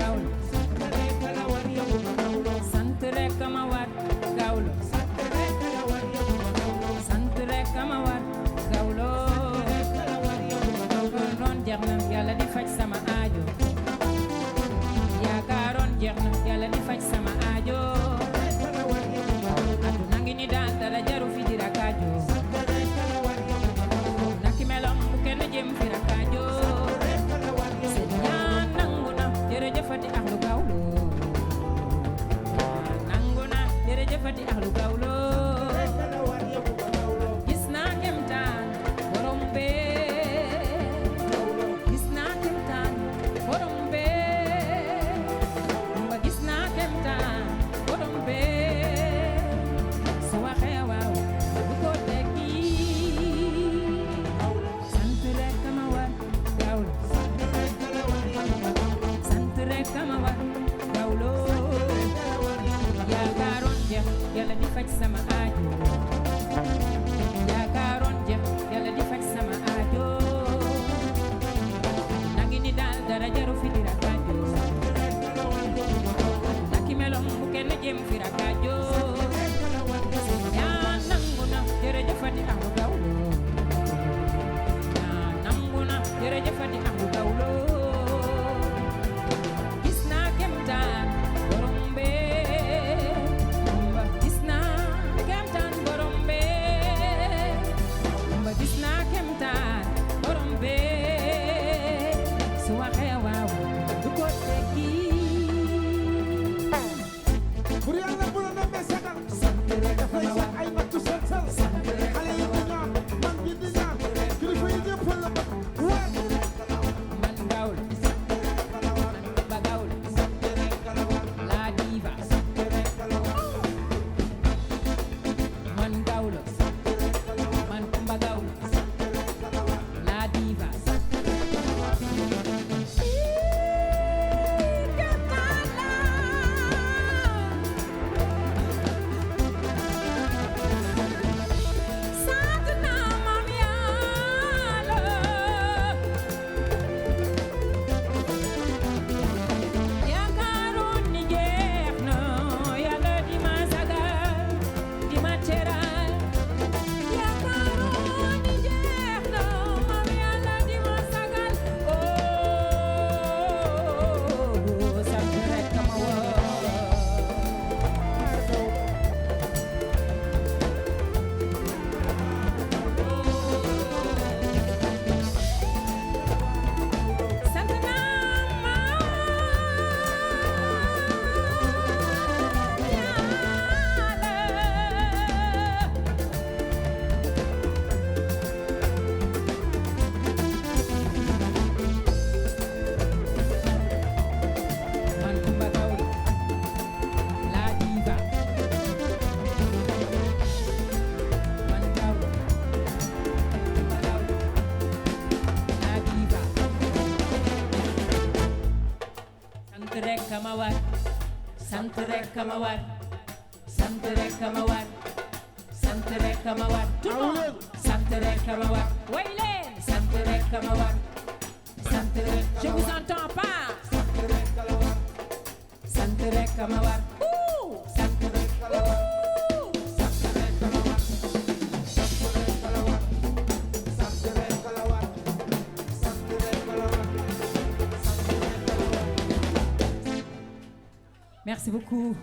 gawlo sant rek ma war gawlo sant rek ma war gawlo noon jeex na yàlla di faj sama aajo yaakaaroon jeex na yàlla di faj sama aajo aduna ngi ni daal dara jaru fi di rakaajo naki melom bu kenn jëm fi rakaajo seen ñaan nangu na jërëjëfati ahlu gawlo nangu na jërëjëfati ahlu gawlo gis naa kemtaan borom bee gis naa kemtaan borom bee mba gis naa kemtaan borom bee su waxee waaw bu ko tekki sant rek ma war gawlo sant rek ma war gawlo yaakaaroon jeex yàlla di faj sama aajo yaakaaroon jeex yàlla di faj sama aajo nangi ni daal dara jaru fi di rakaajo naki melom bu kenn jëm fi rakaajo seen ñaan nangu na jërëjëfati ahlu gawlo ñaan nangu na jërëjëfati ahlu gawlo gis naa kemtaan borom bee mba gis naa kemtaan borom bee mba gis naa kemtaan borom bee su waxee waaw du ko tekki Bur Yàlla bu la demee sagal dafay sax ay nattu sensal xale yi di ñaan man bi di ñaan kilifa yi ñëpp la waay man gawlo ba gawlo la diva man gawlo man kumba gawlo la diva sant naa maam Yàlla yaakaaroon ni jeex na yàlla di ma sagal di ma teral yaakaaroon ni jeex na maam Yàlla di ma sagal sant rek ma war sant naa maam Yàlla man kumba gawlo la diva man gawlo kumba gawlo la diva sant rek ma war sant rek ma war sant rek ma war sant rek ma war tout le monde sant rek ma war way leen sant rek ma war sant rek je vous entends pas sant rek ma war sant rek ma war merci beaucoup